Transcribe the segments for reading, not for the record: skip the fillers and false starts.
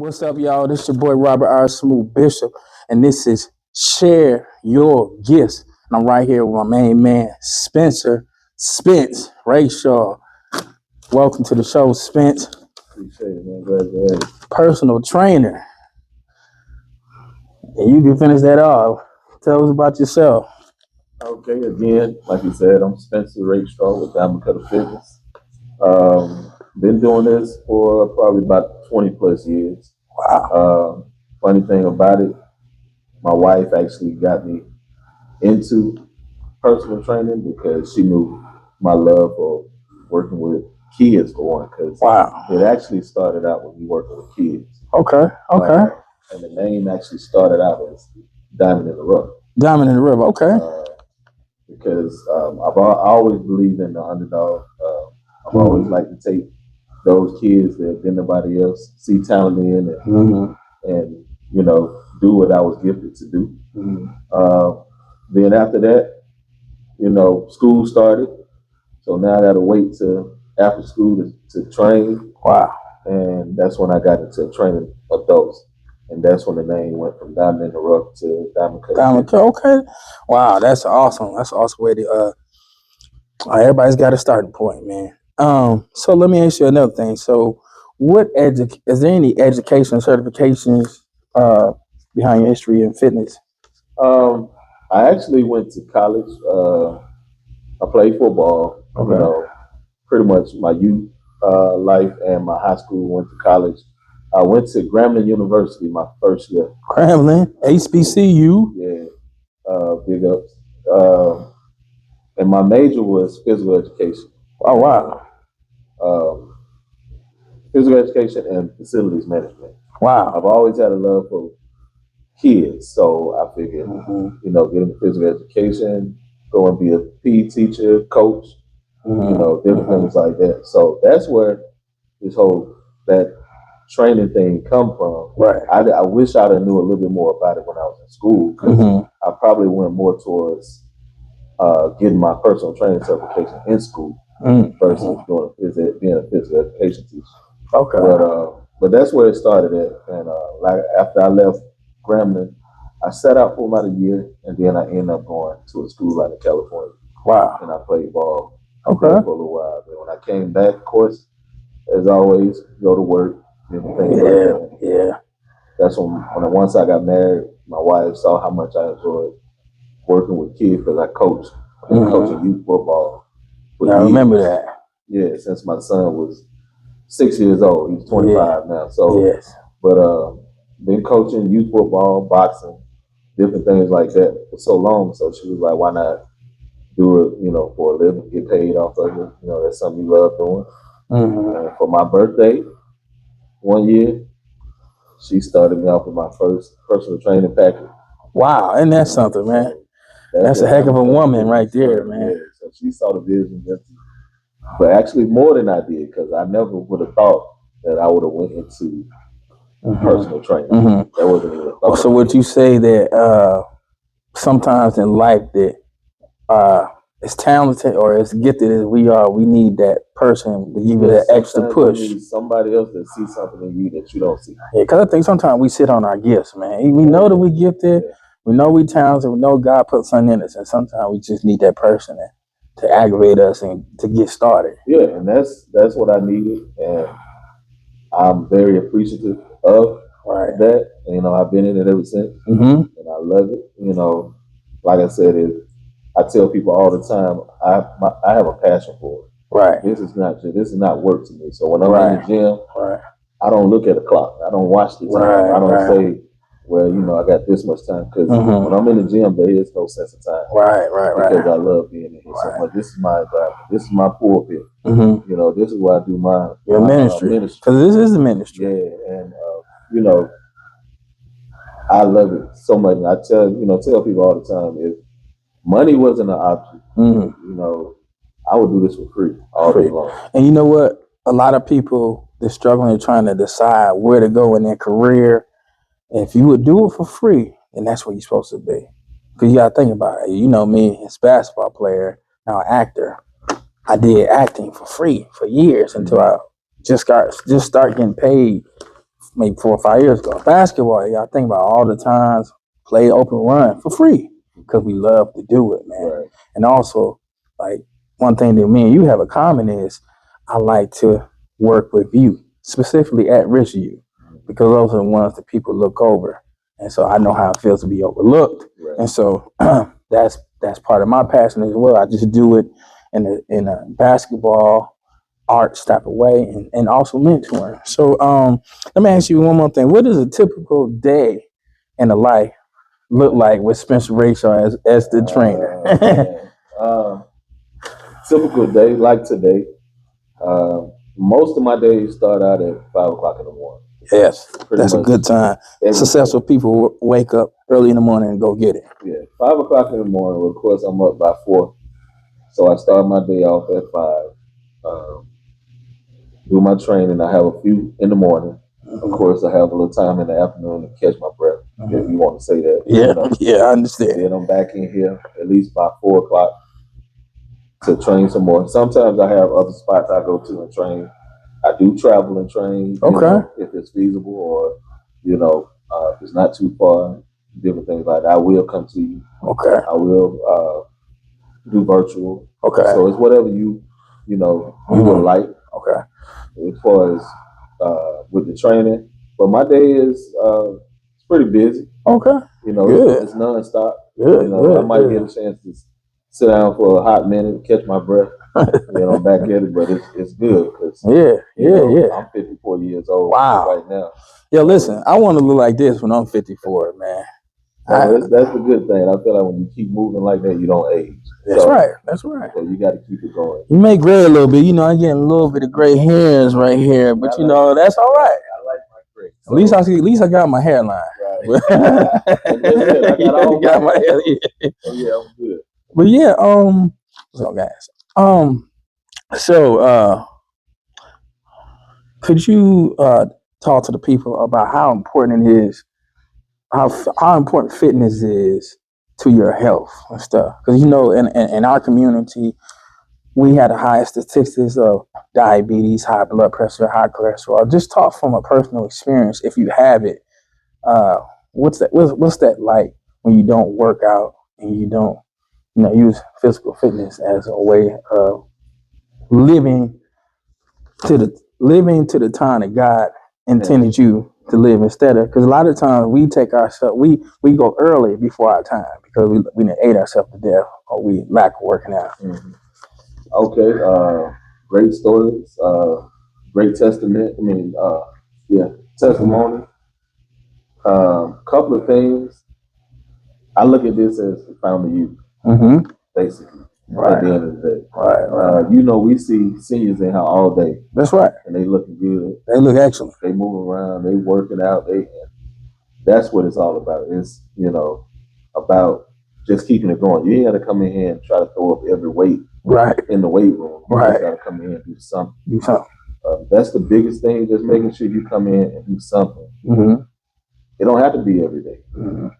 What's up, y'all? This your boy Robert R. Smooth Bishop, and this is Share Your Gifts. And I'm right here with my main man, Spence Rakeshaw. Welcome to the show, Spence. Appreciate it, man. Glad to have you. Personal trainer. And you can finish that off. Tell us about yourself. Okay, again, like you said, I'm Spencer Rakeshaw with Diamond Cutter Fitness. Been doing this for probably about 20 plus years. Wow. Funny thing about it, my wife actually got me into personal training because she knew my love for working with kids for one. Because Wow. it actually started out when we working with kids. Okay. And the name actually started out as Diamond in the Rough. Diamond in the River. Okay. Because I always believe in the underdog. I've always liked to take those kids that nobody else see talent in and you know, do what I was gifted to do. Then after that, you know, school started. So now I got to wait till after school to train. Wow. And that's when I got into training adults. And that's when the name went from Diamond in the Rough to Diamond Cutter. Diamond Cutter. Okay. Wow, that's awesome. That's an awesome way to everybody's got a starting point, man. So let me ask you another thing. So is there any education certifications behind your history in fitness? I actually went to college. I played football. Okay. You know, pretty much my youth life and my high school. Went to college. I went to Grambling University my first year. Grambling, HBCU. Yeah, big ups. And my major was physical education. Oh, wow. Physical education and facilities management. Wow. I've always had a love for kids, so I figured, you know, get into physical education, go and be a PE teacher, coach, you know, different things like that. So that's where this whole that training thing come from. Right. I wish I'd have knew a little bit more about it when I was in school, because I probably went more towards getting my personal training certification in school versus being a physical education teacher. Okay. But that's where it started at. And like after I left Grambling, I sat out for about a year, and then I ended up going to a school out in California. Wow. And I played ball for a little while. But when I came back, of course, as always, go to work, different things like that. Yeah. That's when once I got married, my wife saw how much I enjoyed working with kids, because I coached. I've been coaching youth football. Yeah, I remember that. Yeah, since my son was 6 years old. He's 25 now. So, but been coaching youth football, boxing, different things like that for so long. So she was like, "Why not do it? You know, for a living, get paid off of it. You know, that's something you love doing." And for my birthday, one year, she started me off with my first personal training package. Wow, and that's something, man. That's a heck of a woman right there, man. Yeah, so she saw the vision, but actually more than I did, because I never would have thought that I would have went into personal training. That wasn't even a thought. So would you say that sometimes in life that as talented or as gifted as we are, we need that person to give you that extra push? You need somebody else that sees something in you that you don't see. Yeah, because I think sometimes we sit on our gifts, man. We know that we gifted. Yeah. We know we talented. We know God put something in us, and sometimes we just need that person to aggravate us and to get started. Yeah, and that's what I needed, and I'm very appreciative of that. And, you know, I've been in it ever since, and I love it. You know, like I said, I tell people all the time, I have a passion for it. Right. This is not work to me. So when I'm in the gym, I don't look at the clock. I don't watch the time. I don't say, well, you know, I got this much time, because when I'm in the gym, there is no sense of time. Right. Because I love being in here so much. This is my environment. This is my pulpit. You know, this is where I do my ministry. Because this is the ministry. Yeah, and you know, I love it so much. And I tell people all the time, if money wasn't an option, you know, I would do this for free all day long. And you know what? A lot of people, they're struggling trying to decide where to go in their career. If you would do it for free, then that's where you're supposed to be. Because you got to think about it. You know me, as a basketball player, now an actor. I did acting for free for years until I just start getting paid maybe 4 or 5 years ago. Basketball, yeah, I think about all the times play open run for free because we love to do it, man. Right. And also, like one thing that me and you have in common is I like to work with you, specifically at risk youth, because those are the ones that people look over, and so I know how it feels to be overlooked, Right. and so that's part of my passion as well. I just do it in a basketball arts type of way, and also mentoring. So let me ask you one more thing. What does a typical day in the life look like with Spencer Rakeshaw as the trainer? Typical day like today. Most of my days start out at 5 o'clock in the morning. Yes, that's a good time. Successful people wake up early in the morning and go get it. Yeah, 5 o'clock in the morning. Well, of course, I'm up by 4, so I start my day off at 5. Do my training. I have a few in the morning. Of course, I have a little time in the afternoon to catch my breath, if you want to say that. Yeah, yeah, I understand. Then I'm back in here at least by 4 o'clock to train some more. Sometimes I have other spots I go to and train. I do travel and train, if it's feasible, or if it's not too far, different things like that. I will come to you. Okay. I will do virtual. Okay. So it's whatever you would like. Okay. As far as with the training, but my day is it's pretty busy. Okay. Good. It's nonstop. Good. I might get a chance to sit down for a hot minute, catch my breath, back at it. But it's good because I'm 54 years old. Right now. Yeah, listen, I want to look like this when I'm 54, man. That's the good thing. I feel like when you keep moving like that, you don't age. That's right. That's right. So you got to keep it going. You may gray a little bit. I'm getting a little bit of gray hairs right here, but that's all right. I like my gray. So, at least I got my hairline. Right. I got my hair. Yeah. Oh yeah, I'm good. But yeah, so guys, could you talk to the people about how important it is, how important fitness is to your health and stuff? Because in our community, we had the highest statistics of diabetes, high blood pressure, high cholesterol. Just talk from a personal experience, if you have it. What's that like when you don't work out and you don't use physical fitness as a way of living to the time that God intended you to live, instead of, because a lot of times we take ourselves, we go early before our time because we ate ourselves to death, or we lack working out. Mm-hmm. Okay, great stories, great testament. Testimony. Couple of things. I look at this as the family youth, basically. Right. At the end of the day, right. We see seniors in here all day. That's right, and they looking good. They look excellent. They move around. They working out. That's what it's all about. It's about just keeping it going. You ain't got to come in here and try to throw up every weight in the weight room. You just got to come in here and do something. That's the biggest thing. Just making sure you come in and do something. Mm-hmm. It don't have to be every day.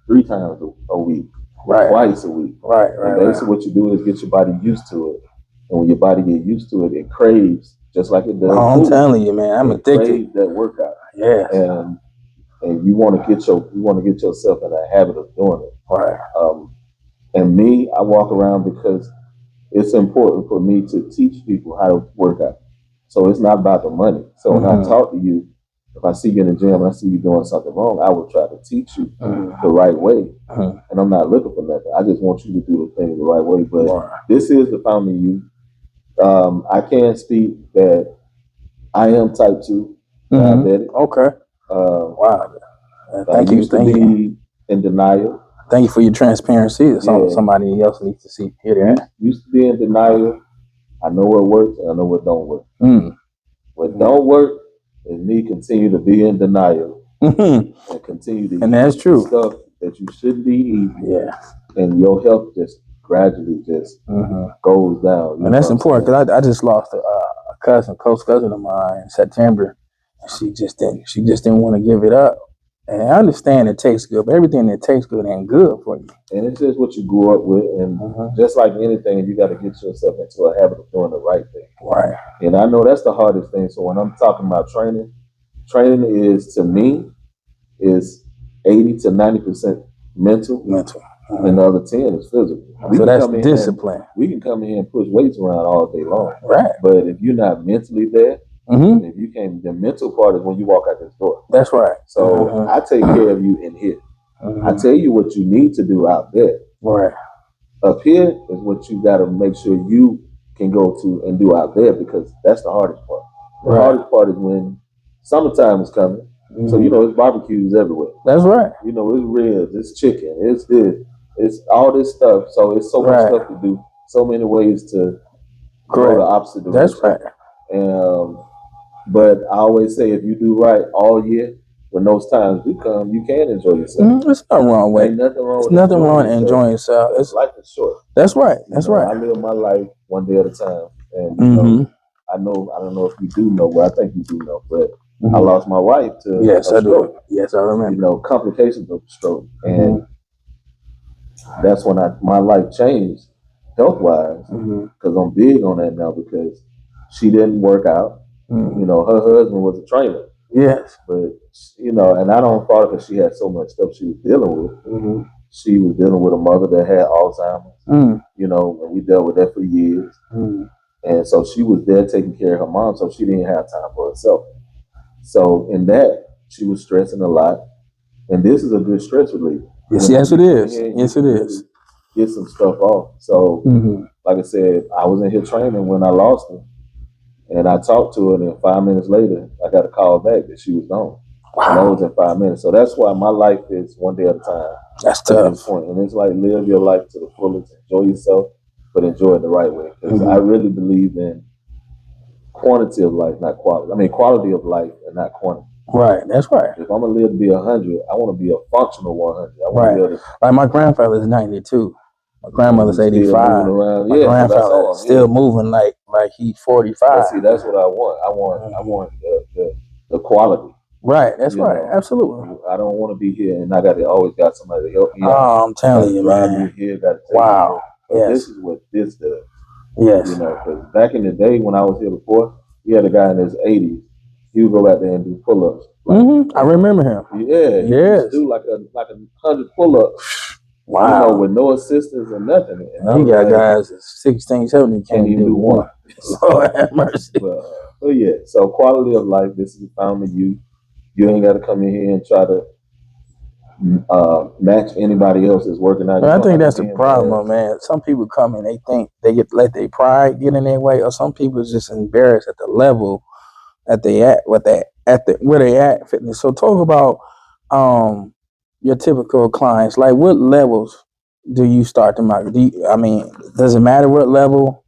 3 times a week. Twice a week. And basically what you do is get your body used to it. And when your body gets used to it, it craves just like it does. Oh, I'm telling you, man, I'm addicted. Craves that workout. Yeah. And you want to get yourself in a habit of doing it. Right. And me, I walk around because it's important for me to teach people how to work out. So it's not about the money. So when I talk to you, if I see you in the gym and I see you doing something wrong, I will try to teach you the right way. And I'm not looking for nothing. I just want you to do the thing the right way. But this is the family youth. I can speak that I am type 2 diabetic. Okay. Wow. Thank you. Used to be in denial. Thank you for your transparency. Somebody else needs to hear that. Used to be in denial. I know what works and I know what don't work. What don't work is me continue to be in denial and continue to eat that's true. Stuff that you shouldn't be eating. Yeah. And your health just gradually just goes down. And that's important because I just lost a close cousin of mine in September. And she just didn't want to give it up. And I understand it tastes good, but everything that tastes good ain't good for you. And it's just what you grew up with. And just like anything, you got to get yourself into a habit of doing the right thing. Right. And I know that's the hardest thing. So when I'm talking about training training is, to me, is 80 to 90% mental. And the other 10 is physical. So that's discipline. We can come in here and push weights around all day long. Right. But if you're not mentally there, if you can't, the mental part is when you walk out this door. That's right. So I take care of you in here. I tell you what you need to do out there. Right. Up here is what you got to make sure you can go to and do out there, because that's the hardest part. The hardest part is when summertime is coming. So, it's barbecues everywhere. That's right. It's ribs, it's chicken, it's this, it's all this stuff. So it's so much stuff to do, so many ways to go the opposite direction. That's right. And but I always say, if you do right all year, when those times do come, you can enjoy yourself. There's nothing wrong with it. There's nothing wrong with enjoying yourself. Life is short. That's right. That's right. I live my life one day at a time, and I don't know if you do know, but I think you do know, but I lost my wife to a stroke. Yes, I remember. Complications of stroke, and that's when my life changed health wise, because I'm big on that now, because she didn't work out. Her husband was a trainer. Yes, but and I don't fault her, because she had so much stuff she was dealing with. She was dealing with a mother that had Alzheimer's. And we dealt with that for years. And so she was there taking care of her mom, so she didn't have time for herself. So in that, she was stressing a lot, and this is a good stress relief. Yes, it is. Yes, it is. Get some stuff off. So, like I said, I was in here training when I lost her. And I talked to her, and then 5 minutes later, I got a call back that she was gone. Wow. And that was in 5 minutes. So that's why my life is one day at a time. That's tough. And it's like, live your life to the fullest, enjoy yourself, but enjoy it the right way. Because I really believe in quantity of life, not quality. I mean, quality of life and not quantity. Right, that's right. If I'm going to live to be 100, I want to be a functional 100. I want to be able to, like my grandfather's 92. My grandmother's 85. My grandfather still moving like he's 45. See, that's what I want. I want the quality. Right, that's right. Absolutely. I don't want to be here and I always got somebody to help me. Oh, I'm telling you, man. Here, wow. This is what this does. Yes. Because back in the day when I was here before, we had a guy in his 80s. He would go out there and do pull-ups. I remember him. Yeah. He used to do like 100 pull-ups. Wow. With no assistance or nothing. And you got guys at 16, 17 can't even do one. Lord have mercy. But yeah, so quality of life, this is found in you. You ain't got to come in here and try to match anybody else that's working out. I think that's the problem, man. Some people come in, they think they let their pride get in their way, or some people is just embarrassed at the level that they at, where they at fitness. So talk about your typical clients. Like, what levels do you start them out? Does it matter what level?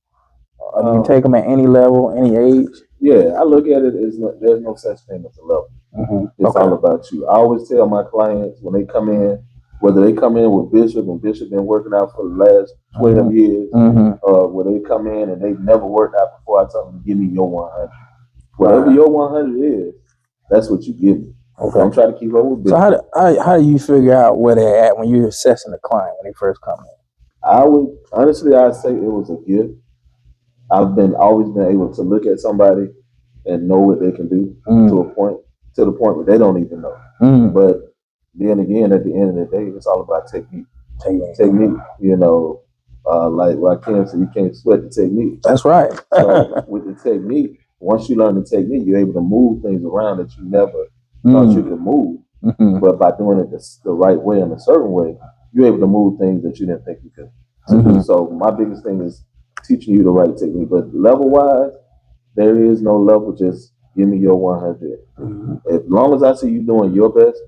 Or do you take them at any level, any age? Yeah, I look at it as there's no such thing as a level. It's all about you. I always tell my clients when they come in, whether they come in with Bishop, and Bishop been working out for the last 12 years, or whether they come in and they've never worked out before, I tell them, give me your 100. Whatever your 100 is, that's what you give me. Okay. I'm trying to keep up with Bishop. So how do you figure out where they're at when you're assessing the client when they first come in? I'd say it was a gift. I've always been able to look at somebody and know what they can do to the point where they don't even know. But then again, at the end of the day, it's all about technique. Technique. Like Rakim said, you can't sweat the technique. That's right. So with the technique, once you learn the technique, you're able to move things around that you never thought you could move. But by doing it the right way, in a certain way, you're able to move things that you didn't think you could. So my biggest thing is teaching you the right technique. But level-wise, there is no level. Just give me your 100. As long as I see you doing your best,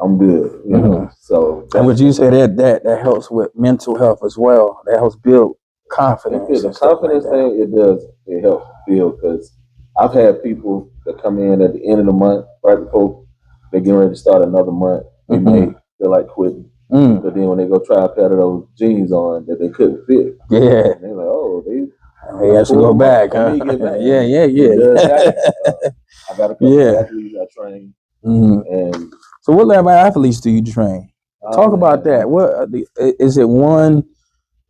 I'm good. You know. So, and would you say that helps with mental health as well? That helps build confidence. The confidence thing, it does. It helps build, because I've had people that come in at the end of the month, right before they're getting ready to start another month. They're like quitting. But then when they go try a pair of those jeans on that they couldn't fit, they're like, oh, they have to go back, huh? Yeah. I got a couple of athletes I train. And so, what level athletes do you train? Talk about that. What is it? One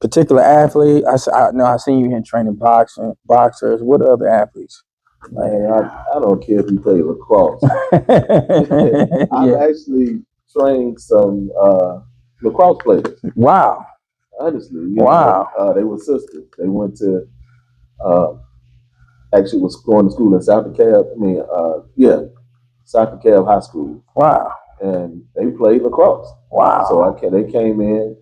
particular athlete? I know I seen you here training boxers. What other athletes? Man, I don't care if you play lacrosse. I've actually trained some lacrosse players. Wow. Honestly, Wow. They were sisters. They went to uh, actually was going to school in South DeKalb. South DeKalb High School. Wow. And they played lacrosse. Wow. So they came in,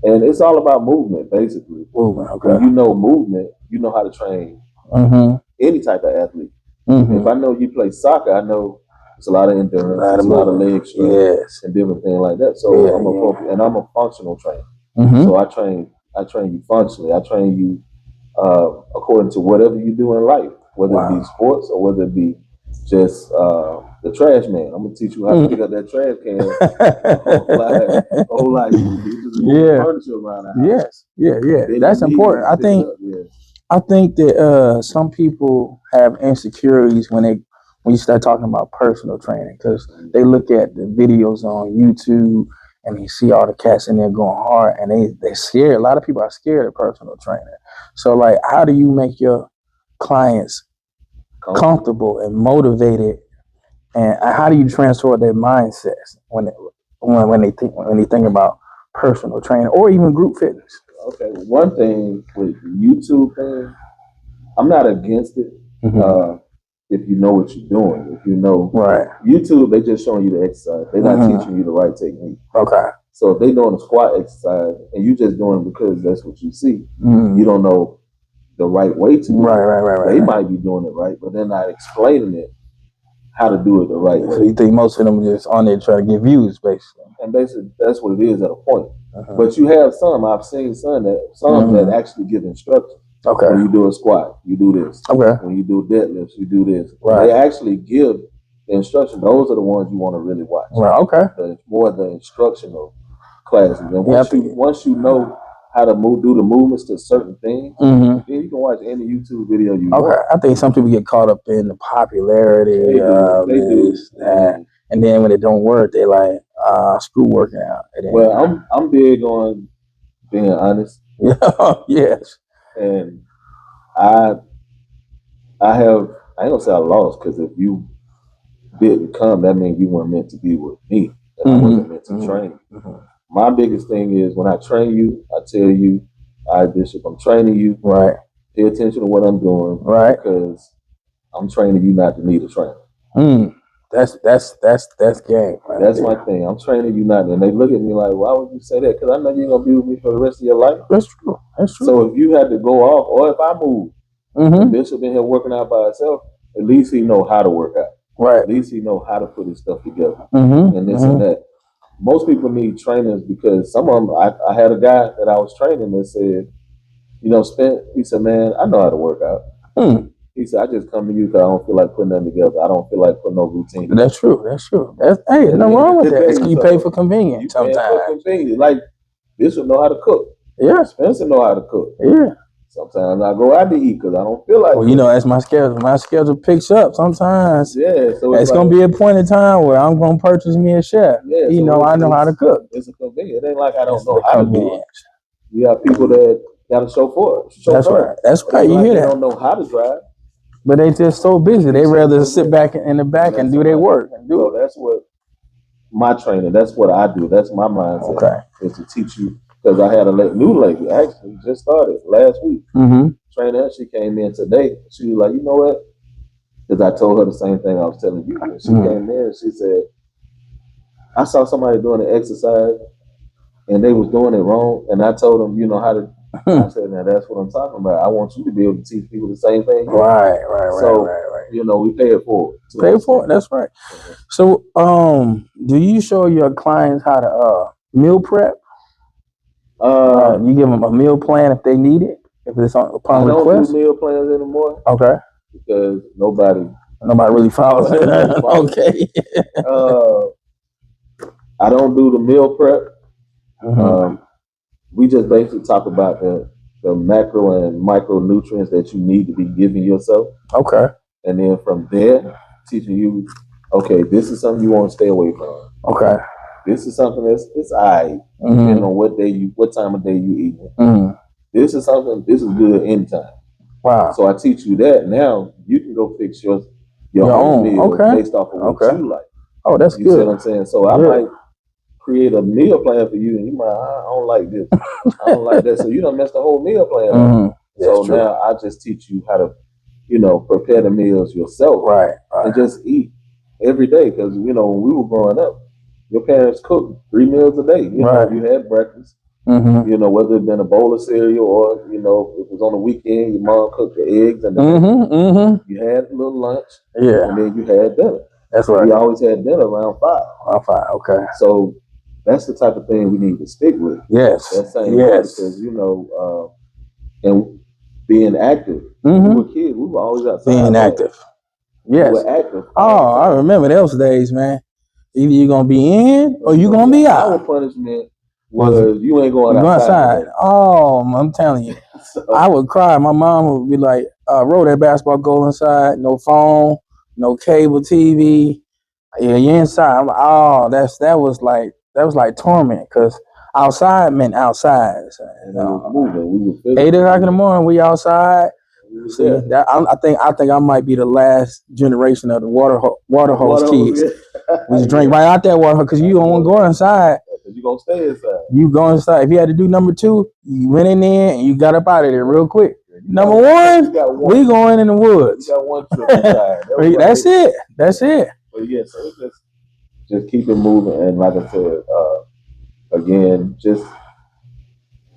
and it's all about movement, basically. Movement. Okay. When you know movement, you know how to train any type of athlete. If I know you play soccer, I know it's a lot of endurance, it's a lot of leg strength, and different things like that. So I'm a functional trainer. So I train you functionally. I train you according to whatever you do in life, whether it be sports or whether it be just the trash man. I'm gonna teach you how to pick up that trash can. a whole lot. Furniture around the house. Yeah. That's important. I think that some people have insecurities when you start talking about personal training, because they look at the videos on YouTube and they see all the cats in there going hard, and they scared. A lot of people are scared of personal training. So, like, how do you make your clients comfortable and motivated, and how do you transfer their mindsets when they think about personal training or even group fitness? Okay, one thing with YouTube thing, I'm not against it. If you know what you're doing, if you know YouTube, they just showing you the exercise. They're not teaching you the right technique. Okay. So if they doing a squat exercise and you just doing it because that's what you see, you don't know the right way to do it. Right. They might be doing it right, but they're not explaining it how to do it the right way. So you think most of them are just on there trying to get views, basically? And basically, that's what it is at a point. But you have some. I've seen some that actually give instructions. Okay. When you do a squat, you do this. Okay. When you do deadlifts, you do this. Right. They actually give the instruction. Those are the ones you want to really watch. Right. Okay. More the instructional classes. And once you know how to do the movements to certain things, then you can watch any YouTube video you want. I think some people get caught up in the popularity of this, that. And then when it don't work, they like, screw working out. Well, I'm big on being honest. Yes. And I ain't gonna say I lost, because if you didn't come, that means you weren't meant to be with me. And I wasn't meant to train you. My biggest thing is when I train you, I tell you, all right, Bishop, I'm training you. Right. Pay attention to what I'm doing. Right. Because I'm training you not to need a trainer. That's game. Right? That's my thing. I'm training you not, and they look at me like, why would you say that? Because I know you're gonna be with me for the rest of your life. That's true. So if you had to go off, or if I move, Bishop in here working out by himself, at least he know how to work out. Right. At least he know how to put his stuff together. And this and that. Most people need trainers because some of them. I had a guy that I was training that said, he said, man, I know how to work out. He said, I just come to you because I don't feel like putting them together. I don't feel like putting no routine together. That's true. Hey, no wrong with that. It's you pay for convenience sometimes. For convenience. Like, Bishop know how to cook. Yeah. Spencer know how to cook. Yeah. Sometimes I go out to eat because I don't feel like. Well, that's my schedule. My schedule picks up sometimes. Yeah. So it's gonna be a point in time where I'm gonna purchase me a chef. Yeah. I know how to cook. It's a convenience. It ain't like I don't know how to cook. You have people that got a chauffeur. That's right. That's right. You hear that? They don't know how to drive. But they just so busy. They rather sit back in the back and do their work. So that's what my training. That's what I do. That's my mindset. Okay. Is to teach you. Because I had a new lady, actually, just started last week. Training her, she came in today. She was like, you know what? Because I told her the same thing I was telling you. And she came in and she said, I saw somebody doing an exercise and they was doing it wrong. And I told them, how to. I said, now that's what I'm talking about. I want you to be able to teach people the same thing. Right. We pay it forward. Pay it forward. That's right. So, do you show your clients how to meal prep? You give them a meal plan if they need it, if it's upon request. I don't do meal plans anymore. Okay. Because nobody really follows it. Okay. I don't do the meal prep. We just basically talk about the macro and micronutrients that you need to be giving yourself. Okay. And then from there, teaching you, okay, this is something you want to stay away from. Okay. This is something that's all right, depending on what time of day you eating. This is good anytime. Wow. So I teach you that. Now you can can go fix your own meal based off of what you like. Oh, that's good. You see what I'm saying? So I might create a meal plan for you, and you might, I don't like this, I don't like that. So you don't mess the whole meal plan up. So now I just teach you how to, prepare the meals yourself, right. And just eat every day. Because when we were growing up, your parents cooked 3 meals a day. You had breakfast. Whether it been a bowl of cereal or if it was on the weekend, your mom cooked the eggs and you had a little lunch, and then you had dinner. That's right. We always had dinner around 5. Around 5, okay. So that's the type of thing we need to stick with. Yes. That same way, because and being active. When we were kids, we were always outside. Being active. Yes. We were active. Oh, I remember those days, man. Either you're gonna be in or you're gonna be out. Our punishment was you ain't going outside. Oh, I'm telling you. So, I would cry. My mom would be like, roll that basketball goal inside, no phone, no cable TV. Yeah, you're inside. I'm like, oh, that was like torment, because outside meant outside. So, we were moving. We were 8 o'clock in the morning, we outside. See, I think I might be the last generation of the water hose kids. We just drink right out that water because you don't want to go inside. You gonna stay inside. You go inside. If you had to do number 2, you went in there and you got up out of there real quick. Number 1, we going in the woods. You got one trip inside. That's it. That's it. But yeah, so just keep it moving, and like I said, again, just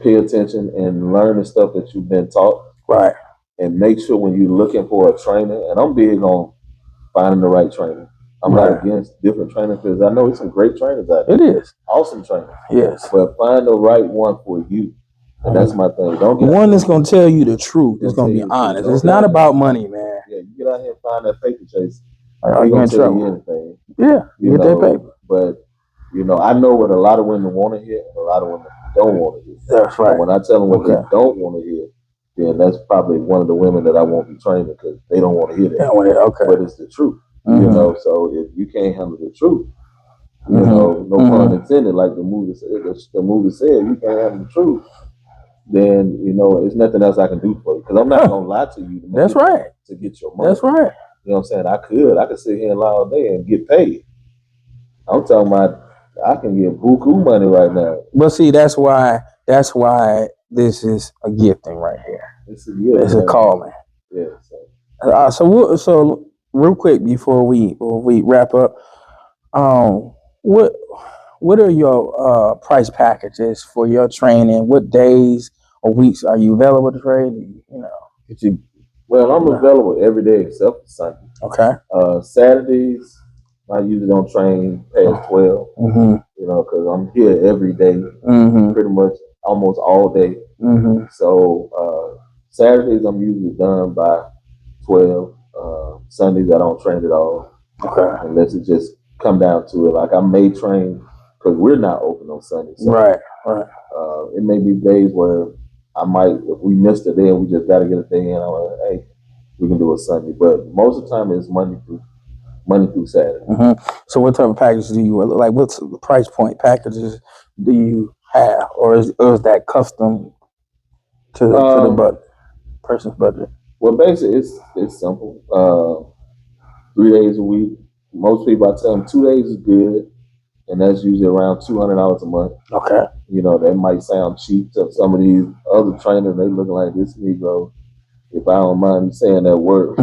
pay attention and learn the stuff that you've been taught. Right. And make sure when you're looking for a trainer, and I'm big on finding the right trainer. I'm not against different trainers, because I know it's some great trainers out there. It is. Awesome trainers. Yes. But find the right one for you. And that's my thing. Don't get one that's going to tell you the truth. It's going to be honest. It's not about money, man. Yeah, you get out here and find that paper chase. Are you in trouble? Anything. Yeah, you get that paper. But, I know what a lot of women want to hear and a lot of women don't want to hear. That's right. And when I tell them what they don't want to hear, then that's probably one of the women that I won't be training, because they don't want to hear that. Okay. But it's the truth. So if you can't handle the truth, no pun intended, like the movie said, you can't handle the truth, then, there's nothing else I can do for you. Because I'm not going to lie to you to get your money. That's right. You know what I'm saying? I could sit here and lie all day and get paid. I'm talking about I can get buku money right now. But see, that's why this is a gifting right here. It's a calling. Yeah. So real quick before we wrap up, what are your price packages for your training? What days or weeks are you available to train? Well, I'm available every day except for Sunday. Okay. Saturdays, I usually don't train past 12. Because I'm here every day, pretty much almost all day. So Saturdays I'm usually done by 12. Sundays I don't train at all. Okay. Unless it just come down to it. Like I may train because we're not open on Sundays. So, right. It may be days where I might, if we missed a day and we just got to get a day in, I'm like, hey, we can do a Sunday. But most of the time it's Monday through Saturday. So what type of packages do you like? What's the price point packages do you have, or is that custom to the person's budget? Well, basically it's simple. 3 days a week. Most people, I tell them 2 days is good, and that's usually around $200 a month. Okay. That might sound cheap to some of these other trainers. They looking like this Negro. If I don't mind saying that word,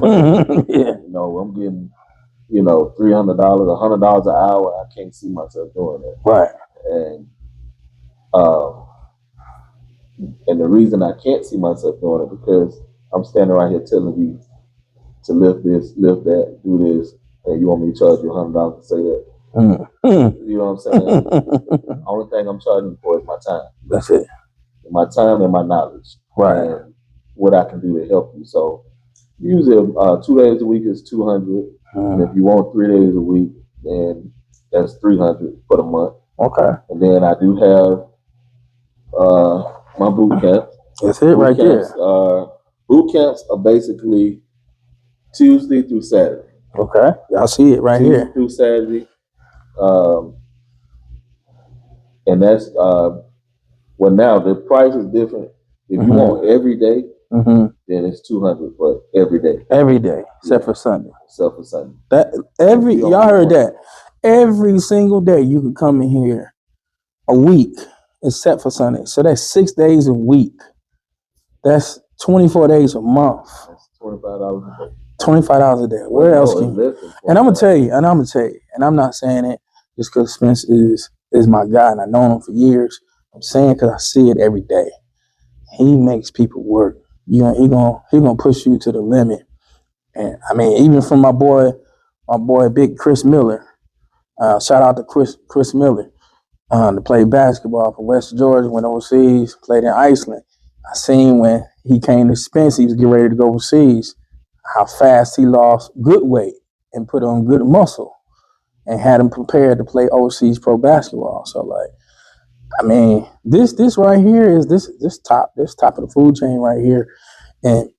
yeah. I'm getting, $300, $100 an hour. I can't see myself doing that. Right. And the reason I can't see myself doing it because I'm standing right here telling you to lift this, lift that, do this, and you want me to charge you $100 to say that. You know what I'm saying? Only thing I'm charging for is my time. That's it. My time and my knowledge. Right. And what I can do to help you. So usually 2 days a week is $200. And if you want 3 days a week, then that's $300 for the month. Okay. And then I do have my boot camp. That's it right there. Boot camps are basically Tuesday through Saturday. Okay. Y'all see it right Tuesday here. Through Saturday. And that's well now the price is different. If you want every day, Mm-hmm. then it's $200 for every day. Every day, except for Sunday. Except for Sunday. That y'all heard that. Every single day you can come in here a week, except for Sunday. So that's 6 days a week. That's 24 days a month. That's $25 a day. $25 a day. Where else can you? And I'm gonna tell you, and I'm not saying it just because Spence is my guy and I've known him for years. I'm saying because I see it every day. He makes people work. He gonna push you to the limit. And I mean, even from my boy Big Chris Miller. Shout out to Chris Miller. To play basketball for West Georgia, went overseas, played in Iceland. I seen when he came to Spence, he was getting ready to go overseas, how fast he lost good weight and put on good muscle and had him prepared to play overseas pro basketball. So like, I mean, this right here is this top of the food chain right here. And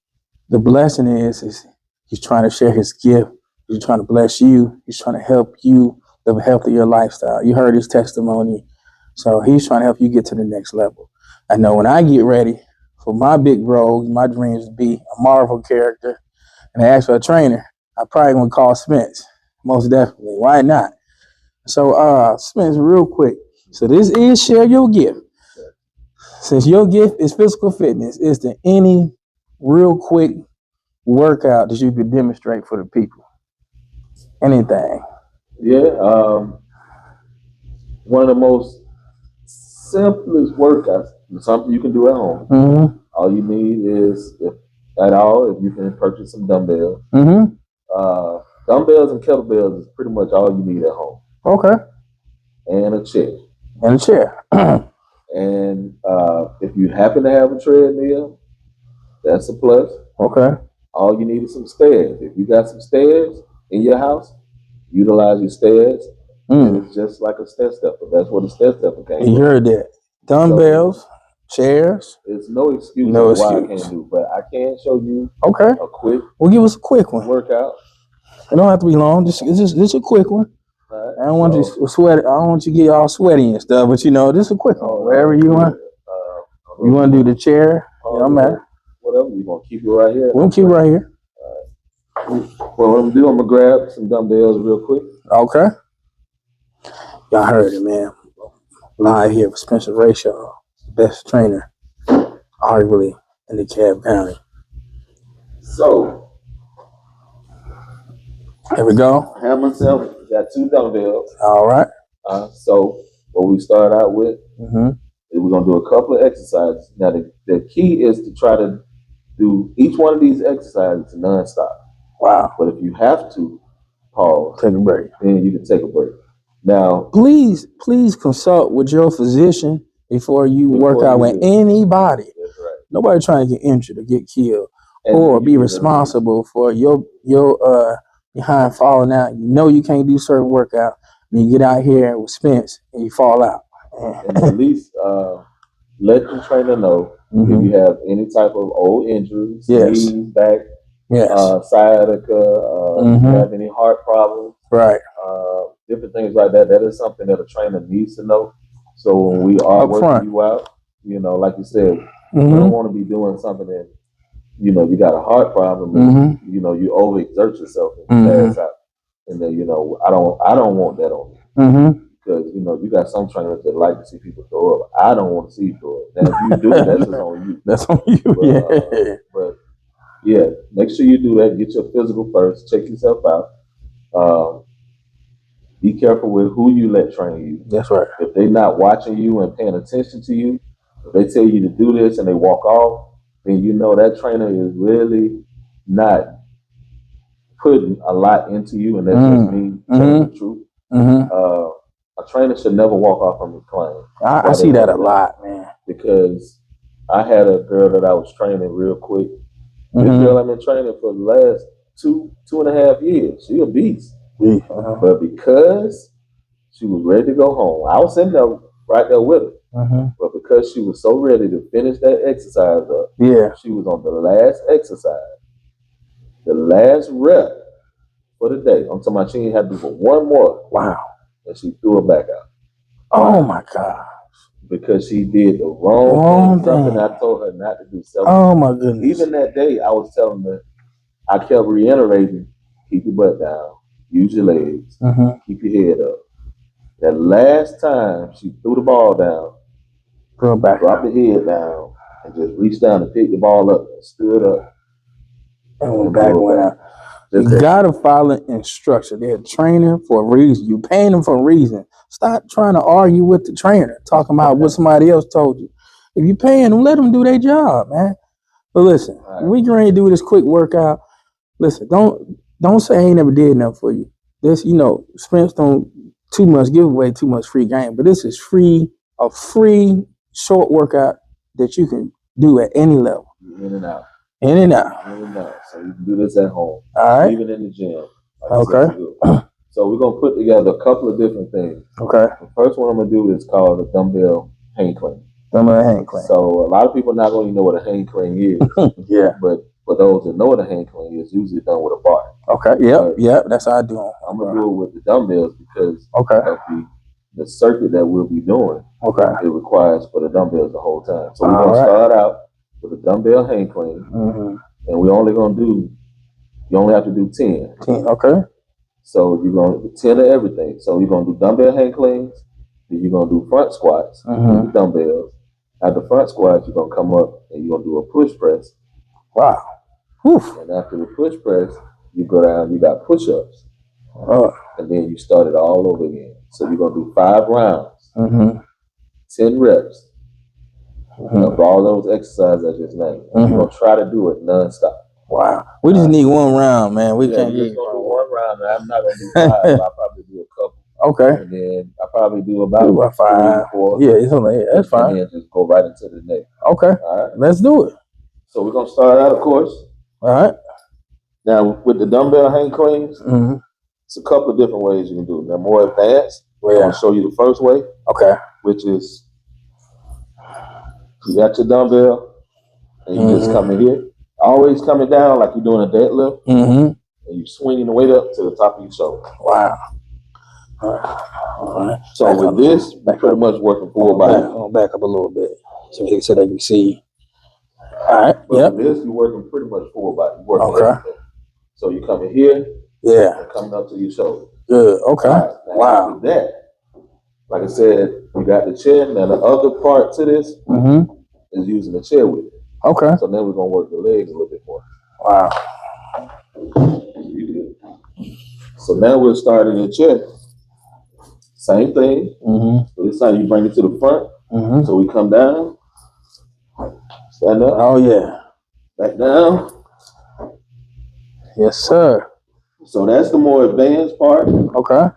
the blessing is he's trying to share his gift. He's trying to bless you. He's trying to help you live a healthier lifestyle. You heard his testimony. So he's trying to help you get to the next level. I know when I get ready for my big roles, my dreams to be a Marvel character and I ask for a trainer, I probably gonna call Spence. Most definitely. Why not? So Spence, real quick. So this is Share Your Gift. Since your gift is physical fitness, is there any real quick workout that you could demonstrate for the people? Anything? Yeah. One of the most simplest workouts, something you can do at home. Mm-hmm. All you need is, if you can purchase some dumbbells. Mm-hmm. Dumbbells and kettlebells is pretty much all you need at home. Okay. And a chair. And if you happen to have a treadmill, that's a plus. Okay. All you need is some stairs. If you got some stairs in your house, utilize your stairs. It's just like a step stepper. That's what a step stepper came. You heard that. Dumbbells, chairs. It's no excuse why I can't do, but I can show you a quick. Well, give us a quick one. Workout. It don't have to be long. Just a quick one. Right. I don't want you to sweat. I don't want you to get all sweaty and stuff. But just a quick one. Wherever you want. You want to do the chair? It don't matter. Whatever. You want to keep it right here? We'll keep it right here. Well, what I'm gonna do, I'm gonna grab some dumbbells real quick. Okay. Y'all heard it, man. Live here with Spencer Rakeshaw, best trainer, arguably in the Cab County. So, here we go. I have myself got 2 dumbbells. All right. So, what we start out with, is we're gonna do a couple of exercises. Now, the key is to try to do each one of these exercises nonstop. Wow. But if you have to pause, take a break, then you can take a break. Now, please consult with your physician before you work out with anybody. That's right. Nobody trying to get injured or get killed or be responsible for your behind falling out. You can't do certain workout, and you get out here with Spence and you fall out. And at least let the trainer know if you have any type of old injuries, knees, back, sciatica, if you have any heart problems, right? Different things like that. That is something that a trainer needs to know. So when we are working you out, like you said, you don't want to be doing something that, you got a heart problem, and, you overexert yourself and pass out. And then, I don't want that on you. Because, you got some trainers that like to see people throw up. I don't want to see you throw up. Now, if you do, that's just on you. That's on you, but make sure you do that. Get your physical first. Check yourself out. Be careful with who you let train you. That's right. If they're not watching you and paying attention to you, if they tell you to do this and they walk off, then that trainer is really not putting a lot into you, and that's just me telling the truth. A trainer should never walk off from his client. I see that a lot, man. Because I had a girl that I was training real quick. This girl I've been training for the last 2.5 years. She a beast. But because she was ready to go home, I was sitting there right there with her. But because she was so ready to finish that exercise up, she was on the last exercise, the last rep for the day. I'm talking about she had to do one more. Wow. And she threw it back out. Oh my gosh. because she did the wrong thing. Something I told her not to do. So oh my goodness! Even that day, I was telling her, I kept reiterating, keep your butt down, use your legs, keep your head up. That last time she threw the ball down, dropped the head down, and just reached down and picked the ball up and stood up. And went back. You gotta follow instruction. They're training for a reason. You paying them for a reason. Stop trying to argue with the trainer, talking about what somebody else told you. If you paying them, let them do their job, man. But listen, we can ready to do this quick workout. Listen, don't say I ain't never did nothing for you. This, Spence don't too much give away too much free game, but this is a free short workout that you can do at any level. In and out. In and out. So you can do this at home. All right. Even in the gym. Okay. So we're gonna put together a couple of different things. Okay. The first one I'm gonna do is called a dumbbell hang clean. Dumbbell hang clean. So a lot of people are not gonna know what a hang clean is. Yeah. But for those that know what a hang clean is, usually done with a bar. Okay. Yep. That's how I do it. I'm gonna do it with the dumbbells because of the circuit that we'll be doing. Okay. It requires for the dumbbells the whole time. So we're gonna start out with a dumbbell hang clean, and you only have to do 10. 10. Okay. So you're gonna do 10 of everything. So you're gonna do dumbbell hang cleans, then you're gonna do front squats with dumbbells. After front squats, you're gonna come up and you're gonna do a push press. Wow. Oof. And after the push press, you go down, you got push-ups. And then you start it all over again. So you're gonna do 5 rounds, 10 reps of all those exercises I just named. You're gonna try to do it non-stop. Wow. We just need one round, man. We can't just gonna do one round. I'm not gonna do 5. I'll probably do a couple. Okay. And then I probably do about 5. 4. Yeah, it's only that's fine. And then just go right into the next. Okay. All right. Let's do it. So we're gonna start out, of course. All right. Now with the dumbbell hang cleans, it's a couple of different ways you can do it. Now more advanced. I'm gonna show you the first way. Okay. Which is you got your dumbbell and you just come in here. Always coming down like you're doing a deadlift. And you swinging the weight up to the top of your shoulder. Wow. All right. So back with this, pretty much working full body. I'll back up a little bit so they can see. All right. But with this, you're working pretty much full body. Everything. So you come in here. Yeah. And coming up to your shoulder. Good. Okay. Right. Wow. After that, like I said, you got the chair. Now the other part to this is using the chair with it. Okay. So then we're gonna work the legs a little bit more. Wow. So now we'll start in your chair. Same thing. So this time you bring it to the front. So we come down. Stand up. Oh yeah. Back down. Yes, sir. So that's the more advanced part. Okay.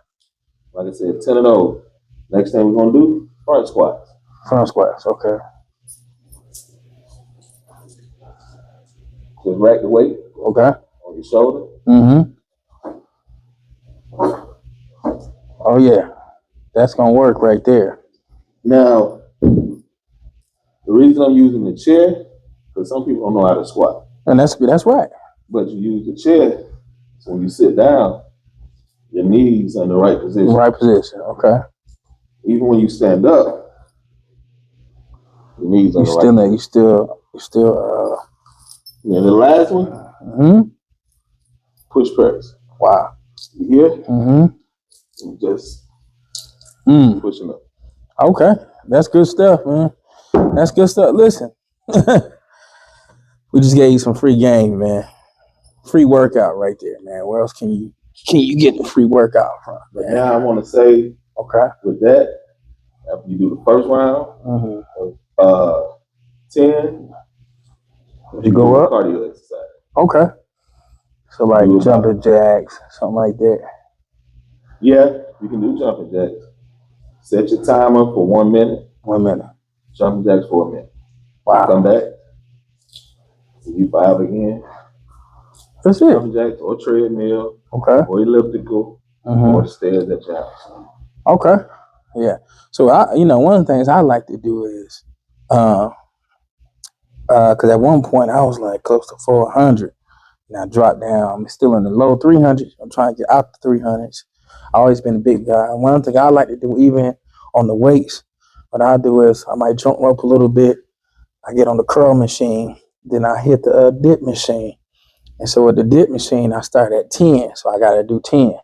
Like I said, 10 of those. Next thing we're gonna do, front squats. Front squats. Okay. Just rack the weight. Okay. On your shoulder. Oh yeah. That's gonna work right there. Now, the reason I'm using the chair, because some people don't know how to squat. And that's right. But you use the chair, so when you sit down, your knees are in the right position. Right position. Okay. Even when you stand up, your knees are in the right position. You still. And the last one, push press. Wow. You hear? Just pushing up. Okay. That's good stuff, man. That's good stuff. Listen, we just gave you some free game, man. Free workout right there, man. Where else can you get the free workout from? Man? Now I want to say, with that, after you do the first round, 10, you go up cardio exercise. Okay. So like jumping jacks, something like that. Yeah, you can do jumping jacks. Set your timer for 1 minute. 1 minute. Jumping jacks for a minute. Wow. Come back. You 5 again. That's it. Jumping jacks or treadmill. Okay. Or elliptical. Or the stairs at your house. Okay. Yeah. So one of the things I like to do is, because at one point I was like close to 400. And I dropped down. I'm still in the low 300s. I'm trying to get out the 300s. I've always been a big guy. One thing I like to do, even on the weights, what I do is I might jump rope a little bit. I get on the curl machine, then I hit the dip machine. And so with the dip machine, I start at 10. So I got to do 10.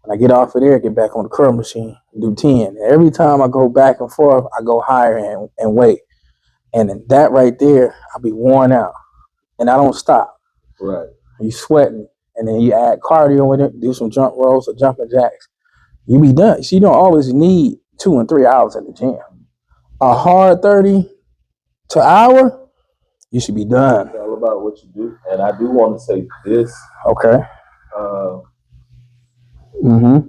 When I get off of there, get back on the curl machine, do 10. And every time I go back and forth, I go higher and weight. And then that right there, I'll be worn out. And I don't stop. Right. You sweating. And then you add cardio with it, do some jump rolls or jumping jacks. You be done. So you don't always need 2 and 3 hours at the gym. A hard 30 to hour, you should be done. It's all about what you do. And I do want to say this. Okay.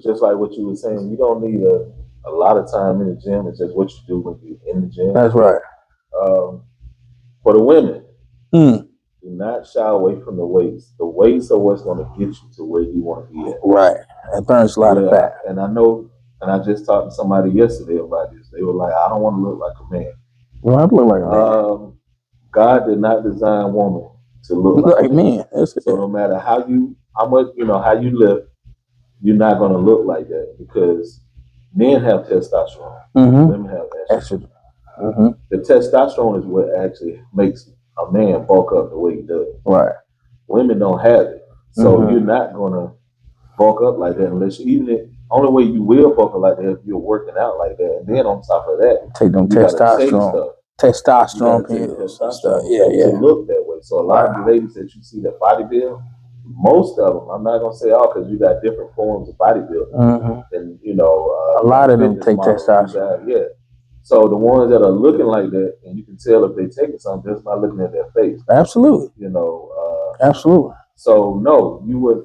Just like what you were saying, you don't need a lot of time in the gym. It's just what you do when you're in the gym. That's right. For the women, do not shy away from the weights. The weights are what's going to get you to where you want to be at. Right. It burns a lot of fat. And I know, and I just talked to somebody yesterday about this. They were like, I don't want to look like a man. Well, I look like a man. God did not design woman to look like a man. So no matter how much, how you live, you're not going to look like that because men have testosterone. Women have estrogen. The testosterone is what actually makes a man bulk up the way he does. Right. Women don't have it. So you're not going to bulk up like that unless only way you will bulk up like that if you're working out like that. And then on top of that, take them testosterone pills and stuff. To look that way. So a lot of the ladies that you see that bodybuild, most of them, I'm not gonna say all because you got different forms of bodybuilding, and a lot of them take testosterone. Yeah. So the ones that are looking like that, and you can tell if they taking something just by looking at their face. Absolutely. Absolutely. So no,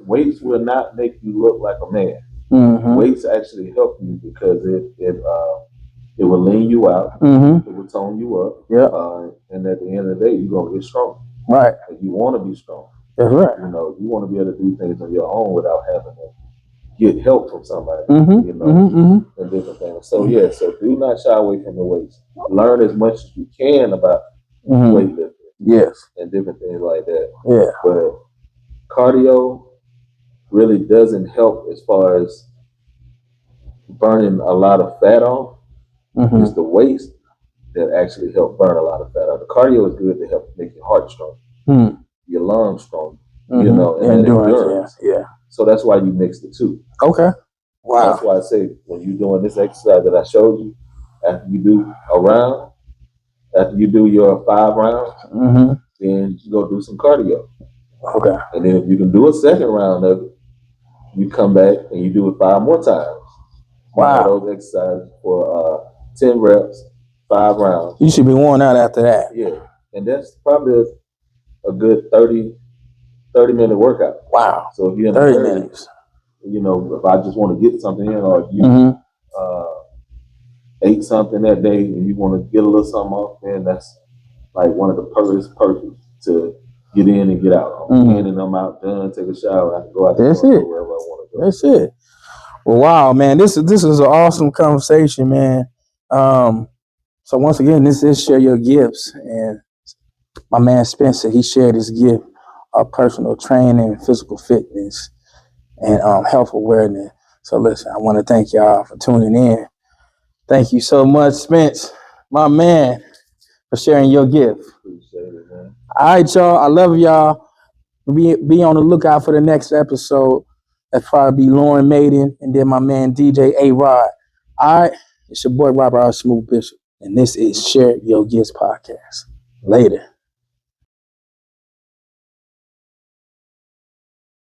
weights will not make you look like a man. Weights actually help you because it will lean you out. It will tone you up. And at the end of the day, you're gonna get strong. Right. And you want to be strong. That's right. You want to be able to do things on your own without having to get help from somebody. And different things. So so do not shy away from the weights. Learn as much as you can about weightlifting. Yes. And different things like that. Yeah. But cardio really doesn't help as far as burning a lot of fat off. It's the weights that actually help burn a lot of fat off. The cardio is good to help make your heart strong, your lungs strong, and endurance. Yeah. So that's why you mix the two. Okay. Wow. That's why I say when you're doing this exercise that I showed you, after you do a round, after you do your 5 rounds, then you go do some cardio. Okay. And then if you can do a second round of it, you come back and you do it 5 more times. Wow. Those exercises for 10 reps, 5 rounds. You should be worn out after that. Yeah. And that's probably a good 30-minute workout. Wow. So if you're in 30 minutes. If I just want to get something in or you ate something that day and you want to get a little something off, then that's like one of the purpose to get in and get out. I'm in and I'm out, done, take a shower, I can go out there wherever I want to go. That's it. Well, wow, man, this is an awesome conversation, man. So once again, this is Share Your Gifts, and my man Spencer, he shared his gift of personal training, physical fitness, and health awareness. So listen, I want to thank y'all for tuning in. Thank you so much, Spence, my man, for sharing your gift. Appreciate it, man. All right, y'all. I love y'all. Be on the lookout for the next episode. That's probably be Lauren Maiden and then my man DJ A-Rod. All right. It's your boy Robert R. Smooth Bishop. And this is Share Your Gifts Podcast. Later.